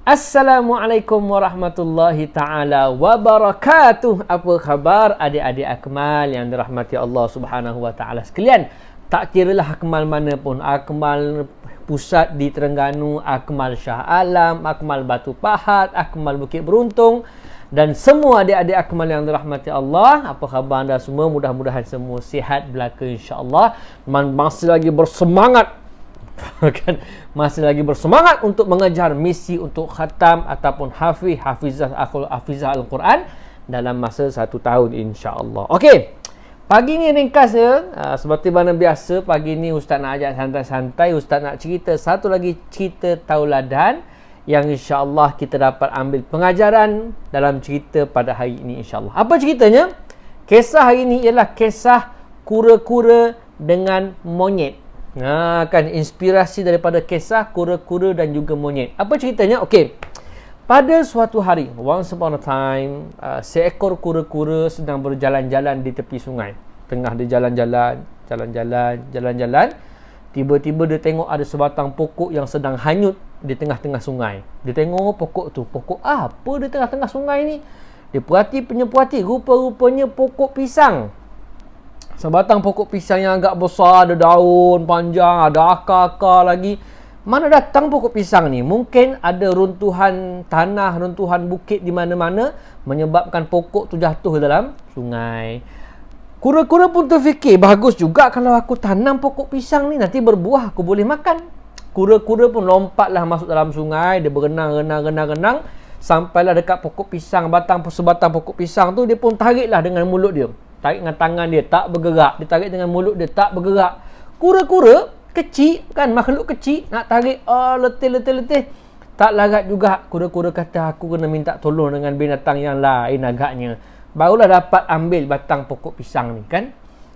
Assalamualaikum warahmatullahi ta'ala wabarakatuh. Apa khabar adik-adik Akmal yang dirahmati Allah subhanahu wa ta'ala sekalian? Tak kiralah Akmal mana pun, Akmal pusat di Terengganu, Akmal Shah Alam, Akmal Batu Pahat, Akmal Bukit Beruntung, dan semua adik-adik Akmal yang dirahmati Allah. Apa khabar anda semua? Mudah-mudahan semua sihat belaka insya-Allah. Masih lagi bersemangat kan, masih lagi bersemangat untuk mengejar misi untuk khatam ataupun hafizah Al-Quran dalam masa 1 tahun insya-Allah. Okey. Pagi ni ringkasnya, seperti mana biasa, pagi ni Ustaz nak ajak santai-santai. Ustaz nak cerita satu lagi cerita tauladan yang insya-Allah kita dapat ambil pengajaran dalam cerita pada hari ini insya-Allah. Apa ceritanya? Kisah hari ini ialah kisah kura-kura dengan monyet. Kan inspirasi daripada kisah kura-kura dan juga monyet. Apa ceritanya? Okey. Pada suatu hari, once upon a time, seekor kura-kura sedang berjalan-jalan di tepi sungai. Tengah dia jalan-jalan, tiba-tiba dia tengok ada sebatang pokok yang sedang hanyut di tengah-tengah sungai. Dia tengok pokok tu, pokok apa di tengah-tengah sungai ni? Dia perhati, rupa-rupanya pokok pisang. Sebatang pokok pisang yang agak besar, ada daun panjang, ada akar-akar lagi. Mana datang pokok pisang ni? Mungkin ada runtuhan tanah, runtuhan bukit di mana-mana menyebabkan pokok tu jatuh dalam sungai. Kura-kura pun terfikir, bagus juga kalau aku tanam pokok pisang ni, nanti berbuah, aku boleh makan. Kura-kura pun lompatlah masuk dalam sungai. Dia berenang, sampailah dekat pokok pisang, sebatang pokok pisang tu. Dia pun tariklah dengan mulut dia. Tarik dengan tangan dia, tak bergerak. Dia tarik dengan mulut dia, tak bergerak. Kura-kura kecil kan, makhluk kecil, nak tarik, letih. Tak larat juga. Kura-kura kata, aku kena minta tolong dengan binatang yang lain agaknya. Barulah dapat ambil batang pokok pisang ni kan.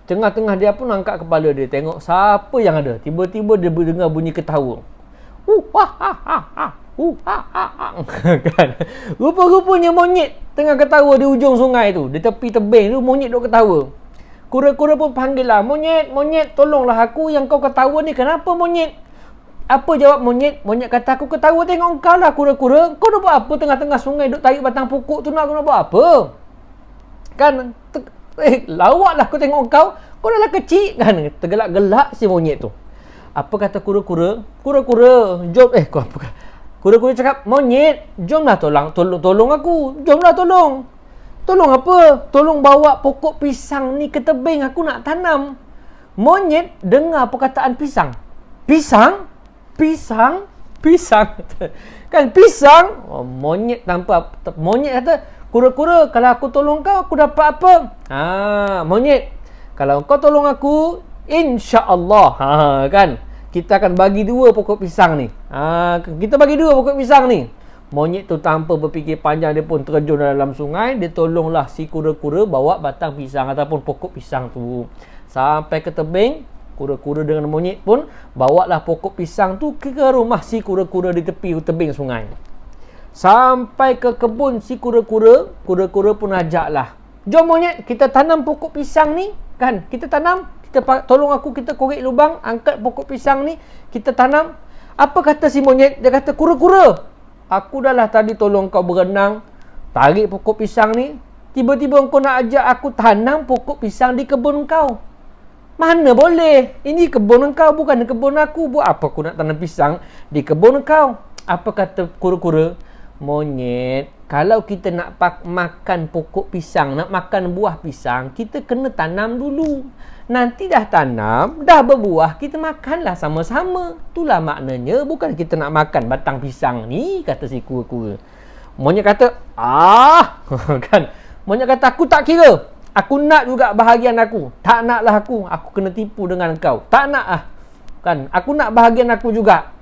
Tengah-tengah dia pun angkat kepala dia, tengok siapa yang ada. Tiba-tiba dia dengar bunyi ketawa. Kan? Rupa-rupanya monyet tengah ketawa di ujung sungai tu, di tepi tebing tu, monyet duk ketawa. Kura-kura pun panggil lah, monyet, tolonglah aku, yang kau ketawa ni kenapa monyet? Apa jawab monyet? Monyet kata, aku ketawa tengok kau lah kura-kura. Kau nak buat apa tengah-tengah sungai duk tarik batang pokok tu, nak buat apa? Kan, lawak lah aku tengok kau dah lah kecil kan. Tergelak-gelak si monyet tu. Apa kata kura-kura? Kura-kura, jom, Kura-kura cakap, monyet, jomlah tolong aku. Jomlah tolong. Tolong apa? Tolong bawa pokok pisang ni ke tebing, aku nak tanam. Monyet dengar perkataan pisang. Pisang? Kan pisang? Monyet kata, kura-kura, kalau aku tolong kau, aku dapat apa? Monyet, kalau kau tolong aku, insya-Allah, kan, kita akan bagi 2 pokok pisang ni. Kita bagi 2 pokok pisang ni. Monyet tu tanpa berfikir panjang, dia pun terjun dalam sungai. Dia tolonglah si kura-kura bawa batang pisang ataupun pokok pisang tu. Sampai ke tebing, kura-kura dengan monyet pun bawalah pokok pisang tu ke rumah si kura-kura di tepi tebing sungai. Sampai ke kebun si kura-kura pun ajaklah. Jom monyet, kita tanam pokok pisang ni. Kan, kita tanam. Tolong aku, kita korek lubang, angkat pokok pisang ni, kita tanam. Apa kata si monyet? Dia kata, kura-kura, aku dah lah tadi tolong kau berenang, tarik pokok pisang ni, tiba-tiba kau nak ajak aku tanam pokok pisang di kebun kau. Mana boleh? Ini kebun kau, bukan kebun aku. Buat apa aku nak tanam pisang di kebun kau? Apa kata kura-kura? Monyet, kalau kita nak makan pokok pisang, nak makan buah pisang, kita kena tanam dulu. Nanti dah tanam, dah berbuah, kita makanlah sama-sama. Itulah maknanya, bukan kita nak makan batang pisang ni, kata si kura-kura. Monyet kata, kan? Monyet kata, aku tak kira. Aku nak juga bahagian aku. Tak naklah aku kena tipu dengan kau. Tak nak lah. Kan? Aku nak bahagian aku juga.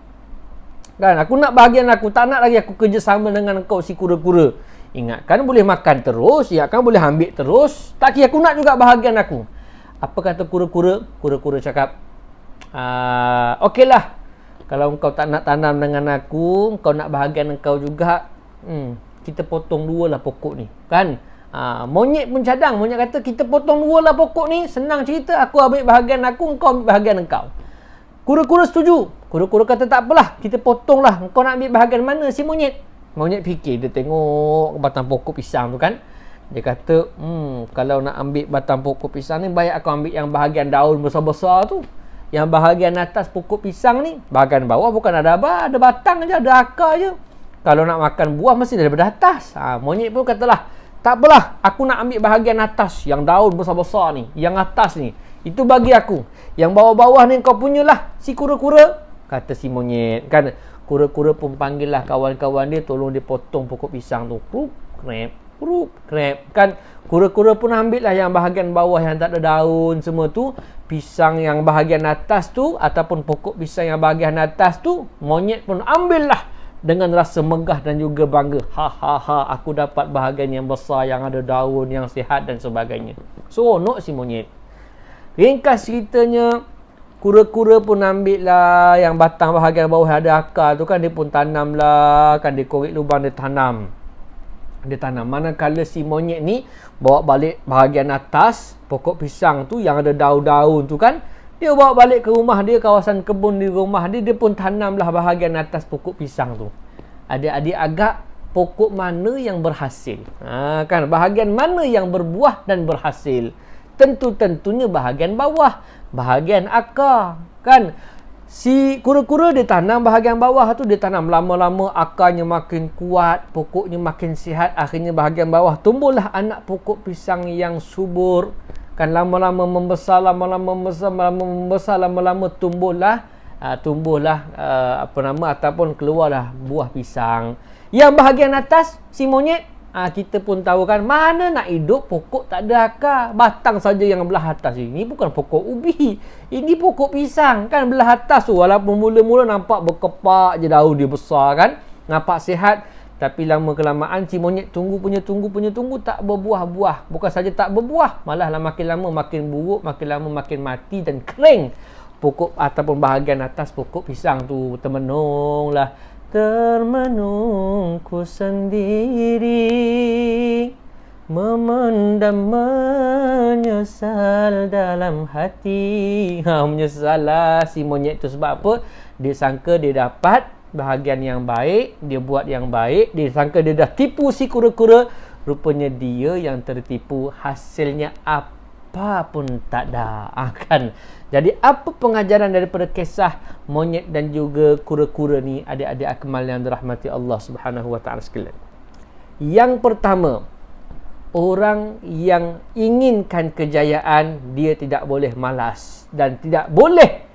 Kan? Aku nak bahagian aku. Tak nak lagi aku kerjasama dengan kau si kura-kura. Ingat, kan boleh makan terus, ya kan boleh ambil terus. Tak kira, aku nak juga bahagian aku. Apa kata kura-kura? Kura-kura cakap, okeylah. Kalau kau tak nak tanam dengan aku, kau nak bahagian kau juga, kita potong 2 lah pokok ni. Kan? Monyet pun cadang. Monyet kata, kita potong 2 lah pokok ni. Senang cerita, aku ambil bahagian aku, kau ambil bahagian kau. Kura-kura setuju. Kura-kura kata tak apalah, kita potonglah. Kau nak ambil bahagian mana si monyet? Monyet fikir, dia tengok batang pokok pisang tu kan. Dia kata, kalau nak ambil batang pokok pisang ni, baik aku ambil yang bahagian daun besar-besar tu. Yang bahagian atas pokok pisang ni, bahagian bawah bukan ada apa, ada batang je, ada akar je. Kalau nak makan buah mesti daripada atas. Monyet pun katalah, tak apalah, aku nak ambil bahagian atas, yang daun besar-besar ni, yang atas ni. Itu bagi aku. Yang bawah-bawah ni kau punyalah, si kura-kura. Kata si monyet. Kan kura-kura pun panggil lah kawan-kawan dia, tolong dia potong pokok pisang tu. Krep. Kan kura-kura pun ambil lah yang bahagian bawah yang tak ada daun semua tu. Pisang yang bahagian atas tu, ataupun pokok pisang yang bahagian atas tu, monyet pun ambil lah dengan rasa megah dan juga bangga. Aku dapat bahagian yang besar, yang ada daun, yang sihat dan sebagainya. Seronok si monyet. Ringkas ceritanya, kura-kura pun ambil lah yang batang bahagian bawah ada akar tu kan, dia pun tanam lah kan, dia korek lubang, dia tanam. Manakala si monyet ni bawa balik bahagian atas pokok pisang tu yang ada daun-daun tu kan, dia bawa balik ke rumah dia, kawasan kebun di rumah dia, dia pun tanamlah bahagian atas pokok pisang tu. Adik-adik agak pokok mana yang berhasil? Kan bahagian mana yang berbuah dan berhasil? Tentu-tentunya bahagian bawah, bahagian akar. Kan si kura-kura dia tanam bahagian bawah tu, dia tanam lama-lama akarnya makin kuat, pokoknya makin sihat, akhirnya bahagian bawah tumbuhlah anak pokok pisang yang subur. Kan lama-lama membesar, lama-lama tumbuhlah ataupun keluarlah buah pisang. Yang bahagian atas si monyet, kita pun tahu kan, mana nak hidup pokok tak ada akar, batang saja yang belah atas. Ini bukan pokok ubi, ini pokok pisang kan, belah atas tu walaupun mula-mula nampak berkepak je daun dia besar kan, nampak sihat, tapi lama kelamaan si monyet tunggu tak berbuah-buah. Bukan saja tak berbuah, malah makin lama makin buruk, makin lama makin mati dan kering pokok ataupun bahagian atas pokok pisang tu. Termenungku sendiri, memendam menyesal dalam hati. Menyesal lah si monyet tu. Sebab apa? Dia sangka dia dapat bahagian yang baik, dia buat yang baik, dia sangka dia dah tipu si kura-kura. Rupanya dia yang tertipu, hasilnya apa pun tak ada. Kan? Jadi apa pengajaran daripada kisah monyet dan juga kura-kura ni, adik-adik akmal yang dirahmati Allah Subhanahu wa taala sekalian? Yang pertama, orang yang inginkan kejayaan, dia tidak boleh malas dan tidak boleh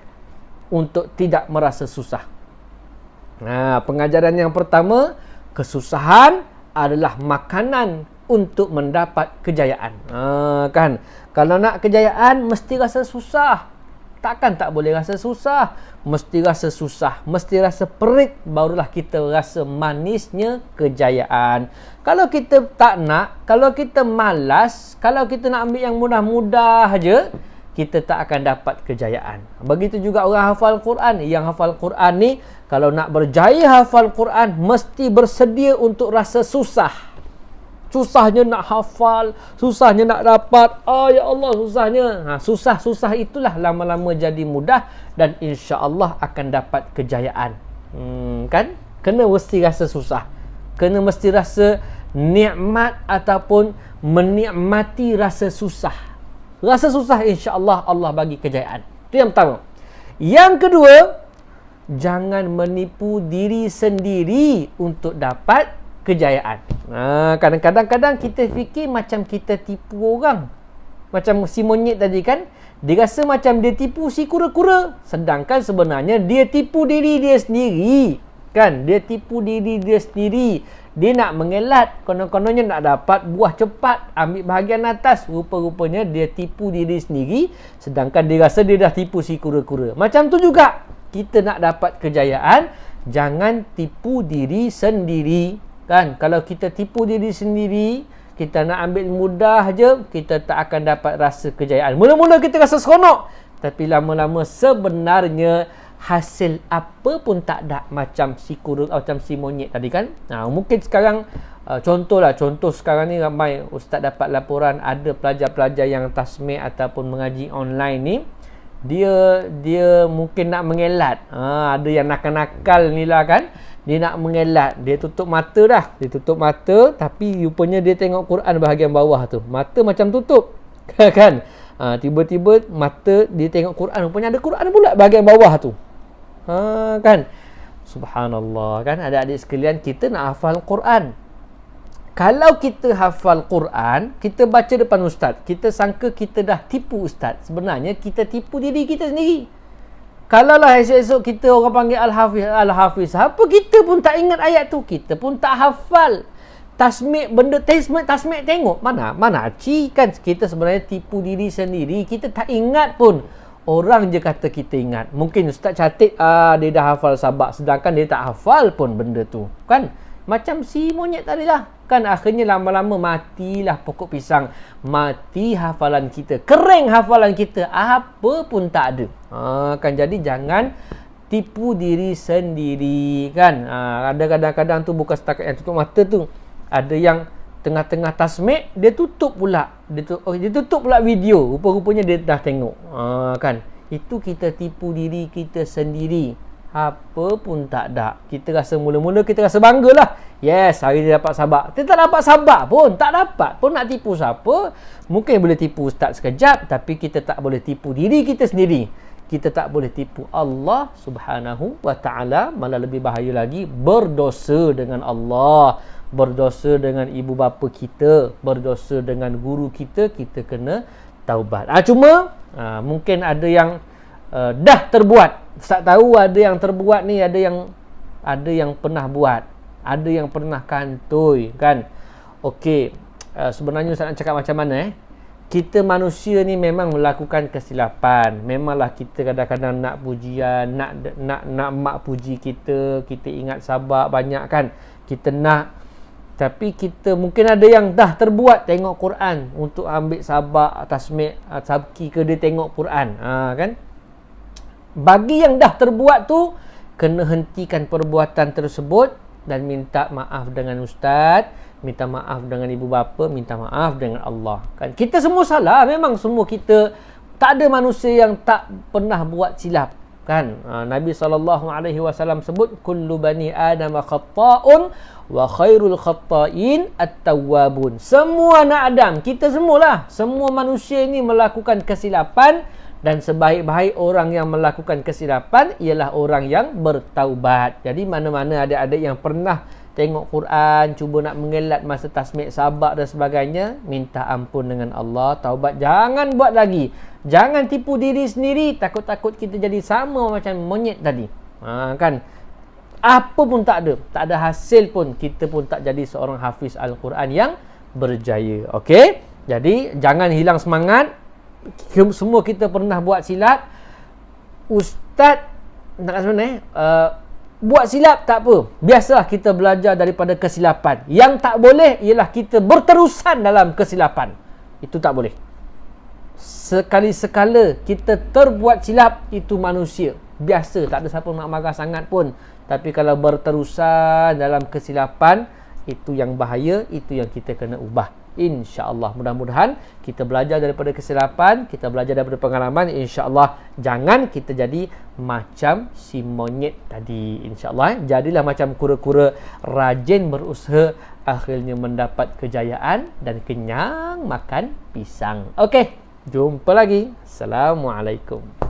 untuk tidak merasa susah. Pengajaran yang pertama, kesusahan adalah makanan untuk mendapat kejayaan. Kan? Kalau nak kejayaan mesti rasa susah. Takkan tak boleh rasa susah. Mesti rasa susah, mesti rasa perit, barulah kita rasa manisnya kejayaan. Kalau kita tak nak, kalau kita malas, kalau kita nak ambil yang mudah-mudah je, kita tak akan dapat kejayaan. Begitu juga orang hafal Quran. Yang hafal Quran ni, kalau nak berjaya hafal Quran, mesti bersedia untuk rasa susah. Susahnya nak hafal, susahnya nak dapat. Ya Allah, susahnya. Susah-susah itulah lama-lama jadi mudah dan insya-Allah akan dapat kejayaan. Kan? Kena mesti rasa susah. Kena mesti rasa nikmat ataupun menikmati rasa susah. Rasa susah insya-Allah Allah bagi kejayaan. Itu yang pertama. Yang kedua, jangan menipu diri sendiri untuk dapat kejayaan. Kadang-kadang kita fikir macam kita tipu orang. Macam si monyet tadi kan, dia rasa macam dia tipu si kura-kura, sedangkan sebenarnya dia tipu diri dia sendiri. Kan? Dia tipu diri dia sendiri. Dia nak mengelat, konon-kononnya nak dapat buah cepat, ambil bahagian atas. Rupa-rupanya dia tipu diri sendiri, sedangkan dia rasa dia dah tipu si kura-kura. Macam tu juga, kita nak dapat kejayaan, jangan tipu diri sendiri. Kan? Kalau kita tipu diri sendiri, kita nak ambil mudah je, kita tak akan dapat rasa kejayaan. Mula-mula kita rasa seronok, tapi lama-lama sebenarnya hasil apa pun tak ada, macam si monyet tadi kan. Mungkin sekarang contoh sekarang ni ramai ustaz dapat laporan ada pelajar-pelajar yang tasmih ataupun mengaji online ni, dia mungkin nak mengelat. Ada yang nakal-nakal ni lah kan. Dia nak mengelat. Dia tutup mata dah. Dia tutup mata tapi rupanya dia tengok Quran bahagian bawah tu. Mata macam tutup. Kan? Tiba-tiba mata dia tengok Quran. Rupanya ada Quran pula bahagian bawah tu. Kan? Subhanallah. Kan? Adik-adik sekalian, kita nak hafal Quran. Kalau kita hafal Quran, kita baca depan ustaz, kita sangka kita dah tipu ustaz. Sebenarnya kita tipu diri kita sendiri. Kalaulah esok-esok kita orang panggil Al-Hafiz, apa kita pun tak ingat ayat tu, kita pun tak hafal. Tasmik benda tasmik tengok mana aci kan, kita sebenarnya tipu diri sendiri, kita tak ingat pun. Orang je kata kita ingat. Mungkin ustaz cantik dia dah hafal sabak, sedangkan dia tak hafal pun benda tu, kan? Macam si monyet tadi lah. Kan akhirnya lama-lama matilah pokok pisang. Mati hafalan kita. Kering hafalan kita. Apa pun tak ada. Kan jadi jangan tipu diri sendiri. Kan. Ada kadang-kadang tu bukan setakat yang tutup mata tu. Ada yang tengah-tengah tasmik, dia tutup pula. Dia tutup pula video. Rupa-rupanya dia dah tengok. Kan. Itu kita tipu diri kita sendiri. Apa pun tak ada. Kita rasa mula-mula kita rasa banggalah. Yes, hari ni dapat sabak. Kita tak dapat sabak pun. Tak dapat pun nak tipu siapa. Mungkin boleh tipu ustaz sekejap, tapi kita tak boleh tipu diri kita sendiri. Kita tak boleh tipu Allah Subhanahu wa ta'ala. Malah lebih bahaya lagi, berdosa dengan Allah, berdosa dengan ibu bapa kita, berdosa dengan guru kita. Kita kena taubat. Cuma mungkin ada yang dah terbuat. Ustaz tahu ada yang terbuat ni, ada yang pernah buat, ada yang pernah kantoi, kan? Okey, sebenarnya Ustaz nak cakap macam mana kita manusia ni memang melakukan kesilapan. Memanglah kita kadang-kadang nak pujian, nak mak puji kita ingat sabak banyak kan, kita nak. Tapi kita mungkin ada yang dah terbuat tengok Quran untuk ambil sabak, tasmik, sabki ke, dia tengok Quran, kan? Bagi yang dah terbuat tu, kena hentikan perbuatan tersebut dan minta maaf dengan ustaz, minta maaf dengan ibu bapa, minta maaf dengan Allah. Kan kita semua salah, memang semua kita, tak ada manusia yang tak pernah buat silap, kan? Nabi SAW sebut kullu bani adam khata'un wa khairul khata'in at-tawwabun. Semua anak Adam, kita semualah, semua manusia ini melakukan kesilapan. Dan sebaik-baik orang yang melakukan kesilapan ialah orang yang bertaubat. Jadi mana-mana adik-adik yang pernah tengok Quran, cuba nak mengelat masa tasmik sabak dan sebagainya, minta ampun dengan Allah, taubat, jangan buat lagi. Jangan tipu diri sendiri, takut-takut kita jadi sama macam monyet tadi. Kan? Apa pun tak ada hasil pun, kita pun tak jadi seorang hafiz Al-Quran yang berjaya. Okey? Jadi jangan hilang semangat. Semua kita pernah buat silap. Ustaz nak kat mana buat silap tak apa, biasalah kita belajar daripada kesilapan. Yang tak boleh ialah kita berterusan dalam kesilapan. Itu tak boleh. Sekali-sekala kita terbuat silap, itu manusia biasa, tak ada siapa nak marah sangat pun. Tapi kalau berterusan dalam kesilapan, itu yang bahaya, itu yang kita kena ubah. InsyaAllah, mudah-mudahan kita belajar daripada kesilapan, kita belajar daripada pengalaman. InsyaAllah jangan kita jadi macam si monyet tadi. InsyaAllah jadilah macam kura-kura, rajin berusaha, akhirnya mendapat kejayaan dan kenyang makan pisang. Okey, jumpa lagi. Assalamualaikum.